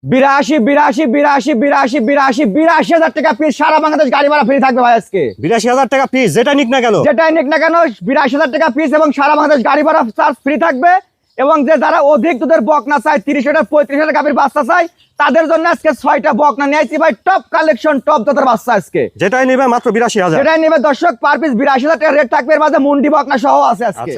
82,000 টাকা পিস, সারা বাংলাদেশ গাড়ি ভাড়া ফ্রি থাকবে ভাই আজকে। 82,000 টাকা পিস, যেটাই নিক না কেন 82,000 টাকা পিস এবং সারা বাংলাদেশ গাড়ি ভাড়া চার্জ ফ্রি থাকবে। এবং যারা অধিক দুধের বকনা চায়, 30 লিটার 35 লিটার গাভীর বাচ্চা চায়, তাদের জন্য আজকে 6টা বকনা নিয়েছি ভাই, টপ কালেকশন, টপ জাতের বাচ্চা আজকে। যেটাই নিবে মাত্র 82,000। যেটাই নেবে দর্শক পার পিস 82,000 টাকা রেট থাকবে, এর মাঝে মুন্ডি বকনা সহ আছে আজকে।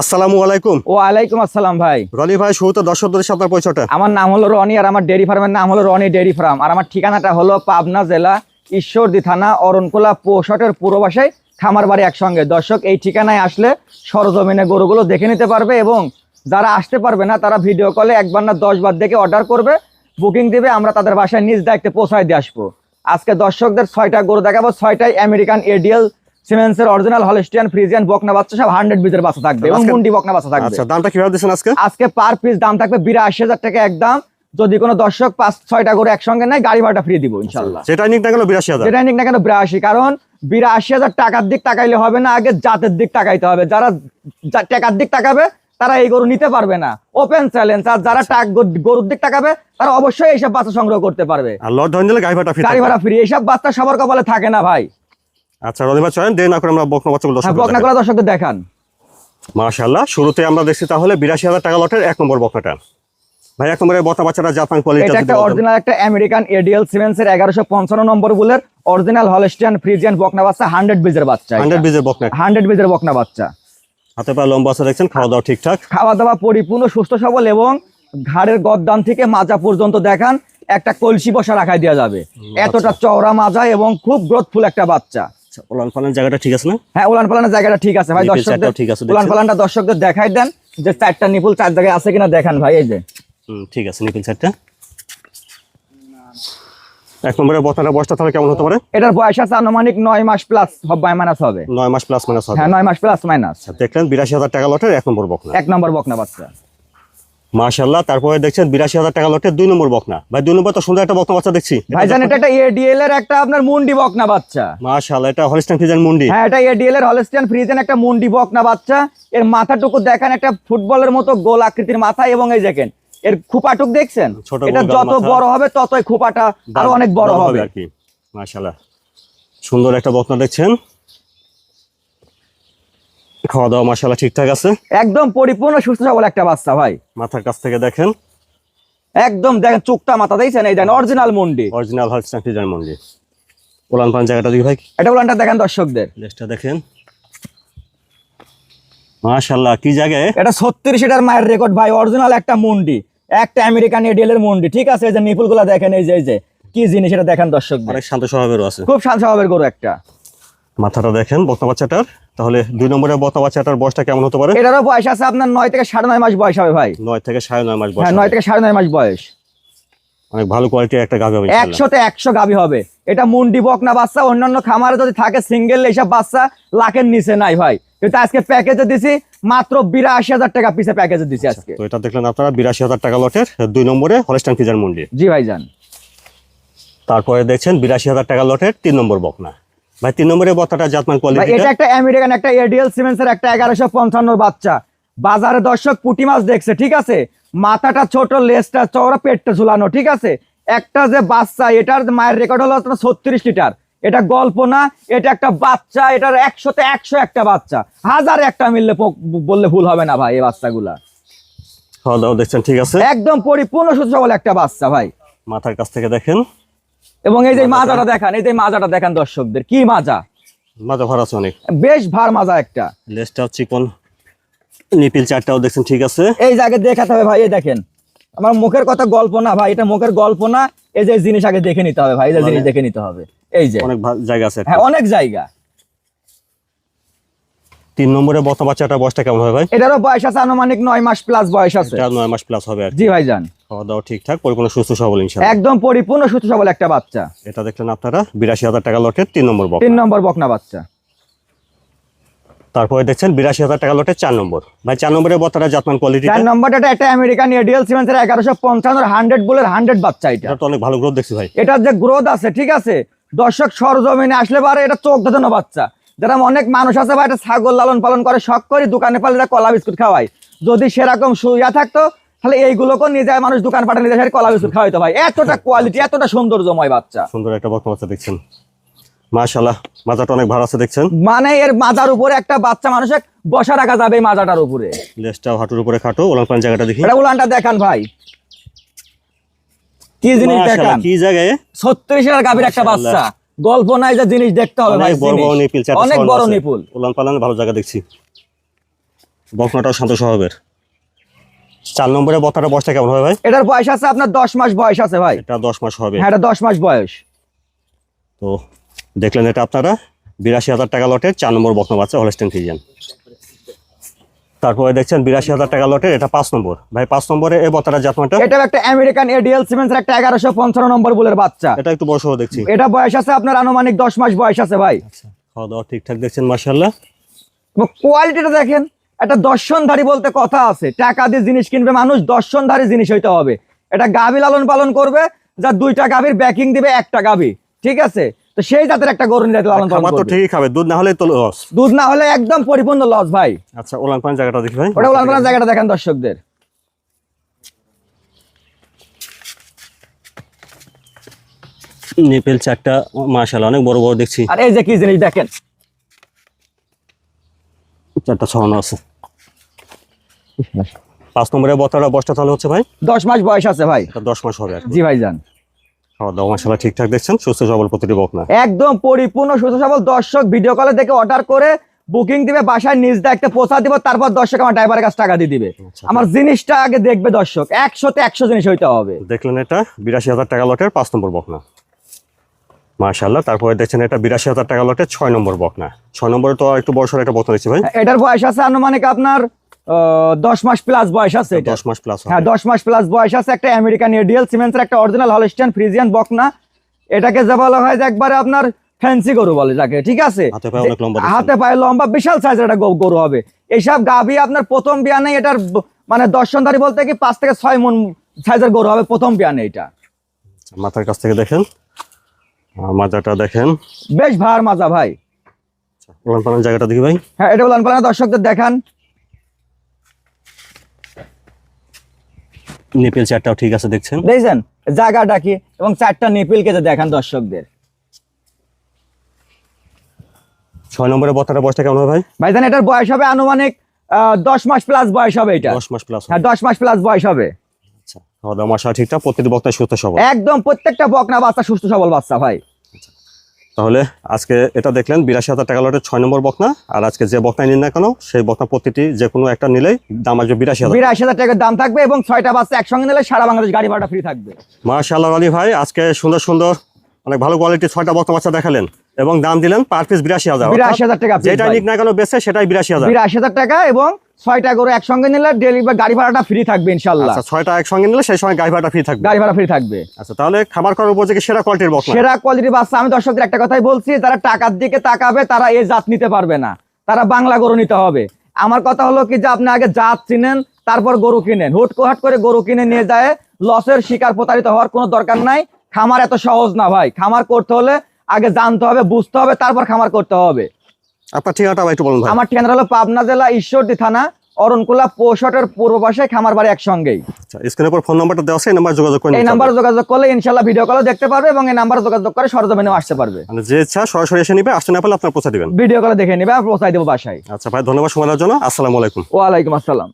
আসসালামু আলাইকুম। ওয়ালাইকুম আসসালাম ভাই। রনি ভাই, শুরুতে দর্শকদের সাথে পরিচয়টা। আমার নাম হলো রনি, আর আমার ডেয়ারি ফার্মের নাম হলো রনি ডেয়ারি ফার্ম। আর আমার ঠিকানাটা হলো পাবনা জেলা ঈশ্বরদী থানা অরণকুলা পৌষটের পূর্ব পাশে খামার বাড়ি একসঙ্গে। দর্শক এই ঠিকানায় আসলে সরজমিনে গরুগুলো দেখে নিতে পারবে, এবং যারা আসতে পারবে না তারা ভিডিও কলে একবার না 10 বার দেখে অর্ডার করবে, বুকিং দিবে, আমরা তাদের বাসায় নিজ দায়িত্বে পৌঁছায় দিয়ে আসবো। আজকে দর্শকদের 6টা গরু দেখাবো, 6টাই আমেরিকান এডিএল সিমেন্সের অরিজিনাল হলস্টিয়ান ফ্রিজিয়ান বকনা বাচ্চা, সব 100 বিজের বাচ্চা থাকবে এবং মুন্ডি বকনা বাচ্চা থাকবে। আচ্ছা, দামটা কিভাবে দিচ্ছেন আজকে? আজকে পার পিস দাম থাকবে 82,000 টাকা একদম। যদি কোনো দর্শক 5-6টা গরু একসঙ্গে নেয়, গাড়ি ভাড়াটা ফ্রি দিব ইনশাআল্লাহ। যেটাই নিক না কেন 82,000। যেটাই নিক না কেন 82, কারণ 82,000 টাকার দিক তাকাইলে হবে না, আগে জাতের দিক তাকাইতে হবে। যারা টাকার দিক তাকাবে তারা এই গরু নিতে পারবে না, ওপেন চ্যালেঞ্জ। আর যারা গরুর দিক তাকাবে তারা অবশ্যই এইসব বাচ্চা সংগ্রহ করতে পারবে। আর লট ধরে নিলে গাড়ি ভাড়া ফ্রি। গাড়ি ভাড়া ফ্রি, এইসব বাচ্চা সবার কপালে থাকে না ভাই। আচ্ছা রনি ভাই, চলেন দেরি না করে আমরা বকনা বাচ্চাগুলো বকনাগুলো দর্শকদের দেখান। মাশাআল্লাহ, শুরুতে আমরা দেখছি তাহলে 82,000 টাকা লটের 1 নম্বর বকনাটা। ভাই 1 নম্বরের বকনা বাচ্চাটা জাপান কোয়ালিটি। এটা একটা অরিজিনাল একটা আমেরিকান এডিএল সিমেন্সের 1155 নম্বর বুলের অরিজিনাল হলস্টিয়ান ফ্রিজিয়ান বকনা বাচ্চা, 100 বিজের বাচ্চা। 100 বিজের বকনা, 100 বিজের বকনা বাচ্চা। হাতে পা লম্বা আছে দেখছেন, খাওয়া দাওয়া ঠিকঠাক, খাওয়া দাওয়া পরিপূর্ণ সুস্থ সবল, এবং ঘাড়ের গদ্দান থেকে মাজা পর্যন্ত দেখান একটা কলসি বসা রাখাই দেওয়া যাবে, এতটা চওড়া মাজা এবং খুব গ্রোথফুল একটা বাচ্চা। উলান পালান জায়গাটা ঠিক আছে না? হ্যাঁ, উলান পালানের জায়গাটা ঠিক আছে ভাই। দর্শকদের ঠিক আছে, উলান পালানটা দর্শকদের দেখাই দেন যে 4টা নিপুল 4 জায়গায় আছে কিনা দেখান ভাই। এই যে ঠিক আছে, নিপিল সেটটা 1 নম্বরের বকনাটা বয়সটা তাহলে কেমন হতে পারে? এটার বয়স আছে আনুমানিক 9 মাস প্লাস মাইনাস হবে। 9 মাস প্লাস মাইনাস হবে। হ্যাঁ, 9 মাস প্লাস মাইনাস। দেখলেন 82,000 টাকা লটের 1 নম্বর বকনা, 1 নম্বর বকনা বাচ্চা। মাশাআল্লাহ। তারপরে দেখছেন 82,000 টাকা লটের 2 নম্বর বকনা। ভাই 2 নম্বর তো সুন্দর একটা বকনা বাচ্চা দেখছি ভাইজান, এটা একটা এডিএল এর একটা আপনার মুন্ডি বকনা বাচ্চা। মাশাআল্লাহ, এটা হলস্টাইন ফ্রিজিয়ান মুন্ডি। হ্যাঁ, এটা এডিএল এর হলস্টিয়ান ফ্রিজিয়ান একটা মুন্ডি বকনা বাচ্চা। এর মাথাটুকু দেখেন, একটা ফুটবলের মতো গোল আকৃতির মাথা, এবং এই দেখেন এর খোপাটুক দেখছেন, এটা যত বড় হবে ততই খোপাটা আরো অনেক বড় হবে আর কি। মাশাআল্লাহ, সুন্দর একটা বকনা দেখছেন, খাওয়া দাওয়া মাশাআল্লাহ ঠিকঠাক আছে, একদম পরিপূর্ণ সুস্থ সবল একটা বাচ্চা ভাই। মাথার কাছ থেকে দেখেন, একদম দেখেন চোখটা মাথা দেখছেন, এই দেখেন অরিজিনাল মুন্ডি, অরিজিনাল হলস্টাইন ফ্রিজিয়ান মুন্ডি। উলান পালান জায়গাটা দেখি ভাই, এটা উলানটা দেখেন দর্শকদের, লেজটা দেখেন, মাশাআল্লাহ কি জায়গায়। এটা 36 এটার মায়ের রেকর্ড ভাই, অরিজিনাল একটা মুন্ডি, একটা আমেরিকান এডিএল এর মুন্ডি। ঠিক আছে, এই যে নিপুলগুলো দেখেন, এই যে কি জিনিস এটা দেখেন দর্শকদের, অনেক শান্ত স্বভাবেরও আছে, খুব শান্ত স্বভাবের গরু একটা। মাথাটা দেখেন বকনা বাচ্চাটার। তাহলে 2 নম্বরের বকনা বাচ্চাটার বয়সটা কেমন হতে পারে? এটারও বয়স আছে আপনার 9 থেকে 9.5 মাস বয়স হবে ভাই। 9 থেকে 9.5 মাস বয়স। হ্যাঁ, 9 থেকে 9.5 মাস বয়স। অনেক ভালো কোয়ালিটির একটা গাভী হবে ইনশাআল্লাহ। 100 তে 100 গাভী হবে। এটা মুন্ডি বকনা বাচ্চা, অন্যান্য খামারে যদি থাকে সিঙ্গেল এইসব বাচ্চা লাখের নিচে নাই ভাই। কিন্তু আজকে প্যাকেজে দিছি মাত্র 82,000 টাকা পিসে প্যাকেজে দিছি আজকে। তো এটা দেখলেন আপনারা 82,000 টাকা লটের 2 নম্বরে হলস্টাইন ফ্রিজিয়ান মুন্ডি। জি ভাইজান। তারপরে দেখছেন 82,000 টাকা লটের 3 নম্বর বকনা। ভাই 3 নম্বরের বকনাটা জাতমান কোয়ালিটি। এটা একটা আমেরিকান একটা এডিএল সিমেন্সের একটা 1155 বাচ্চা। বাজারে দর্শক পুঁটি মাছ দেখছে, ঠিক আছে, মাথাটা ছোট, লেজটা চওড়া, পেটটা ঝুলানো, ঠিক আছে। একটা যে বাচ্চা, এটার মায়ের রেকর্ড হলো 36 লিটার। এটা গল্প না, এটা একটা বাচ্চা, এটার 100 তে 100 একটা বাচ্চা, হাজারে একটা মিললে বললে ভুল হবে না ভাই। এই বাচ্চাগুলা খাওয়া দাওয়া দেখছেন ঠিক আছে, একদম পরিপূর্ণ সুস্থ সবল একটা বাচ্চা ভাই। মাথার কাছ থেকে দেখেন, এবং এই যে মাজাটা দেখান, এই যে মাজাটা দেখান দর্শকদের, কি মাজা, মাজা ভরা আছে অনেক, বেশ ভার মাজা একটা। লেজটা চিকন, নিপিল চারটাও দেখছেন ঠিক আছে। এই জায়গায় দেখাতে হবে ভাই, এই দেখেন, আমার মুখের কথা গল্প না ভাই, এটা মুখের গল্প না, এই যে জিনিস আগে দেখে নিতে হবে ভাই, এই যে জিনিস দেখে নিতে হবে। এই যে অনেক জায়গা আছে, হ্যাঁ অনেক জায়গা। 3 নম্বরে বকনা বাচ্চাটার বয়সটা কেমন হবে ভাই? এটারও বয়স আছে আনুমানিক 9 মাস প্লাস বয়স আছে। এটা 9 মাস প্লাস হবে আর কি। জি ভাইজান। খাওয়া দাওয়া ঠিকঠাক, পরিপূর্ণ সুস্থ সবল ইনশাআল্লাহ। একদম পরিপূর্ণ সুস্থ সবল একটা বাচ্চা। এটা দেখলেন আপনারা 82,000 টাকা লটের 3 নম্বর বকনা। 3 নম্বর বকনা বাচ্চা। তারপরে দেখছেন 82,000 টাকা লটের 4 নম্বর। ভাই 4 নম্বরের বকনাটা জাতমান কোয়ালিটি। 4 নম্বরটা একটা আমেরিকান এডিএল সিমেন্সের 1155 100 বুলের 100 বাচ্চা। এটা তো অনেক ভালো গ্রোথ দেখছি ভাই, এটার যে গ্রোথ আছে, ঠিক আছে, দর্শক সরজমিনে আসলে পারে, এটা চোখ ধাঁধানো বাচ্চা। যারা অনেক মানুষ আছে ভাই, এটা ছাগল লালন পালন করে শখ করে, দোকানে পালে কলা বিস্কুট খাওয়ায়, যদি সেরকম সুইয়া থাকতো তাহলে এইগুলোকে নিয়ে যায় মানুষ দোকান পাঠা নিয়ে যায় কলা বিস্কুট খাওয়াইতো ভাই, এতটা কোয়ালিটি এতটা সৌন্দর্যময় বাচ্চা। সুন্দর একটা বকনা বাচ্চা দেখছেন, মাশাআল্লাহ মাজাটা অনেক ভালো আছে দেখছেন। মানে এর মাজার উপরে একটা বাচ্চা মানুষের বসা রাখা যাবে এই মাজাটার উপরে। লেজটা হাঁটুর উপরে খাটো, ওলান পালান জায়গাটা দেখি। এটা উলানটা দেখান ভাই, কি জিনিস মাশাআল্লাহ, দেখান, কি জায়গায় 36 গাভীর একটা বাচ্চা, গল্প নাই যে জিনিস দেখতে হবে ভাই, অনেক বড় বড় নিপুল, চারটা অনেক ছড়ানো বড় আছে। নিপুল। উলান পালান ভালো জায়গা দেখছি। বকনাটাও শান্ত স্বভাবের। 4 নম্বরে বকনাটা বয়সটা কেমন হবে ভাই? এটার বয়স আছে আপনার 10 মাস বয়স আছে ভাই। এটা 10 মাস হবে। হ্যাঁ, এটা 10 মাস বয়স। তো দেখলেন এটা আপনারা 82,000 টাকা লটের 4 নম্বর বকনা বাচ্চা হলস্টেইন ফ্রিজিয়ান। তারপরে দেখছেন 82,000 টাকা লটের এটা 5 নম্বর। ভাই 5 নম্বরে এই বকনাটা জাতমানটা? এটা একটা আমেরিকান এডিএল সিমেন্সের একটা 1155 নম্বর বুলের বাচ্চা। এটা একটু বড় সহ দেখছি। এটা বয়স আছে আপনার আনুমানিক 10 মাস বয়স আছে ভাই। খাওয়া দাওয়া ঠিকঠাক দেখছেন মাশাআল্লাহ। কোয়ালিটিটা দেখেন, একটা দর্শনধারী বলতে কথা আছে, টাকা দিয়ে জিনিস কিনবে মানুষ, দর্শনধারী জিনিস হইতে হবে। এটা গাভী লালন পালন করবে, যা 2টা গাভীর ব্যাকিং দিবে, একটা গাভী, ঠিক আছে? তো সেই জাতের একটা গরু নিয়ে লালন পালন খাবার তো করবে। ঠিকই খাবে, দুধ না হলে তো লস। দুধ না হলে একদম পরিপূর্ণ লস ভাই। আচ্ছা, ওলান পালান জায়গাটা দেখি ভাই। ওটা উলান পালান জায়গাটা দেখেন দর্শকদের। নিপেল চারটা মাশাআল্লাহ অনেক বড় বড় দেখছি। আর এই যে কি জিনিস দেখেন, চারটা ছড়ানো আছে। 5 নম্বরে বকনাটা বয়সটা তাহলে হচ্ছে ভাই? 10 মাস বয়স আছে ভাই। এটা 10 মাস হবে আর কি। জি ভাইজান। খাওয়া দাওয়া মাশাআল্লাহ ঠিকঠাক দেখছেন, সুস্থ সবল প্রতিটি বকনা। একদম পরিপূর্ণ সুস্থ সবল। দর্শক ভিডিও কলে দেখে অর্ডার করে বুকিং দিবে, বাসায় নিজ দায়িত্বে পৌঁছা দিব, তারপর দর্শক আমার ড্রাইভারের কাছে টাকা দিয়ে দিবে। আচ্ছা। আমার জিনিসটা আগে দেখবে দর্শক, 100তে 100 জিনিস হইতে হবে। দেখলেন এটা 82,000 টাকা লটের 5 নম্বর বকনা মাশাআল্লাহ। তারপরে দেখছেন এটা 82,000 টাকা লটের 6 নম্বর বকনা। 6 নম্বরে তো আর একটু বড় সড় একটা বকনা দেখছি ভাই। এটার বয়স আছে আনুমানিক আপনার 10 মাস প্লাস বয়স আছে এটা। 10 মাস প্লাস। হ্যাঁ, 10 মাস প্লাস বয়স আছে। একটা আমেরিকান এডিএল সিমেন্সের একটা অরিজিনাল হলস্টেইন ফ্রিজিয়ান বকনা। এটাকে যা বলা হয় যে একবারে আপনার ফ্যান্সি গরু বলে যাকে, ঠিক আছে? হাতে পায়ে অনেক লম্বা দেখছেন। হাতে পায়ে লম্বা, বিশাল সাইজের একটা গরু হবে। এইসব গাভী আপনার প্রথম বিয়ানে এটার মানে দর্শনধারী বলতে কি 5 থেকে 6 মণ সাইজের গরু হবে প্রথম বিয়ানে এটা। মাথার কাছ থেকে দেখেন, মাজাটা দেখেন, বেশ ভার মাজা ভাই। ওলান পালান জায়গাটা দেখি ভাই। হ্যাঁ, এটা উলান পালান দর্শকদের দেখান। নিপেল চারটাও ঠিক আছে দেখছেন। দেখছেন জায়গাটা কি, এবং 4টা নিপিলকে যে দেখান দর্শকদের। 6 নম্বরে বকনাটা বয়সটা কেমন হবে ভাই? ভাইজান এটার বয়স হবে আনুমানিক 10 মাস প্লাস বয়স হবে এটা। 10 মাস প্লাস। হ্যাঁ, 10 মাস প্লাস বয়স হবে। আচ্ছা, খাওয়া দাওয়া মাশাআল্লাহ ঠিকঠাক, প্রতিটি বকনা সুস্থ সবল। একদম প্রত্যেকটা বকনা বাচ্চা সুস্থ সবল বাচ্চা ভাই। তাহলে আজকে এটা দেখলেন 82,000 টাকা লটের 6 নম্বর বকনা। আর আজকে যে বকনাই নিন না কেন, সেই বকনা প্রতিটি যে কোনো একটা নিলেই দাম আসবে 82,000। 82,000 টাকার দাম থাকবে, এবং 6টা বাচ্চা একসঙ্গে নিলে সারা বাংলাদেশ গাড়ি ভাড়া ফ্রি থাকবে। মাশাআল্লাহ আলী ভাই, আজকে সুন্দর সুন্দর অনেক ভালো কোয়ালিটির 6টা বকনা বাচ্চা দেখালেন এবং দাম দিলেন পার পিস 82,000। 82,000 টাকা piece যেটা ভাই। নিক না কেন বেচে সেটাই 82,000। 82,000 টাকা, এবং 6টা গরু একসঙ্গে নিলে ডেলিভারি গাড়ি ভাড়াটা ফ্রি থাকবে ইনশাআল্লাহ। আচ্ছা, 6টা একসঙ্গে নিলে সেই সময় গাড়ি ভাড়াটা ফ্রি থাকবে। গাড়ি ভাড়া ফ্রি থাকবে। আচ্ছা, তাহলে খামার করার উপযোগী সেরা কোয়ালিটির বকনা। সেরা কোয়ালিটির বাচ্চা। আমি দর্শকদের একটা কথাই বলছি, যারা টাকার দিকে তাকাবে তারা এই জাত নিতে পারবে না, তারা বাংলা গরু নিতে হবে। আমার কথা হলো কি যে আপনি আগে জাত চিনেন, তারপর গরু কিনেন। হুটহাট করে গরু কিনে নিয়ে যায় লসের শিকার, প্রতারিত হওয়ার কোনো দরকার নাই। খামার এত সহজ না ভাই। খামার করতে হলে আগে জানতে হবে, বুঝতে হবে, তারপর খামার করতে হবে। আপনার ঠিকানাটা একটু বলুন ভাই। আমার ঠিকানা হলো পাবনা জেলা ঈশ্বরদী থানা অরণকুলা পৌষটের পূর্ব পাশে, খামার বাড়ি একসঙ্গেই। আচ্ছা, স্ক্রিনের উপর ফোন নাম্বারটা দেওয়া আছে, এই নাম্বারে যোগাযোগ করে এই নিতে হবে। নাম্বারে যোগাযোগ করলে ইনশাআল্লাহ ভিডিও কলে দেখতে পারবে, এবং এই নাম্বারে যোগাযোগ করে সরজমিনেও আসতে পারবে। মানে যে ইচ্ছা সরাসরি এসে নিবে, আসতে না পারলে আপনার পৌঁছে দিবেন। ভিডিও কলে দেখে নেবে, আর পৌঁছাই দেবো বাসায়। আচ্ছা ভাই, ধন্যবাদ সময় দেওয়ার জন্য। আসসালামু আলাইকুম। ওয়ালাইকুম আসসালাম।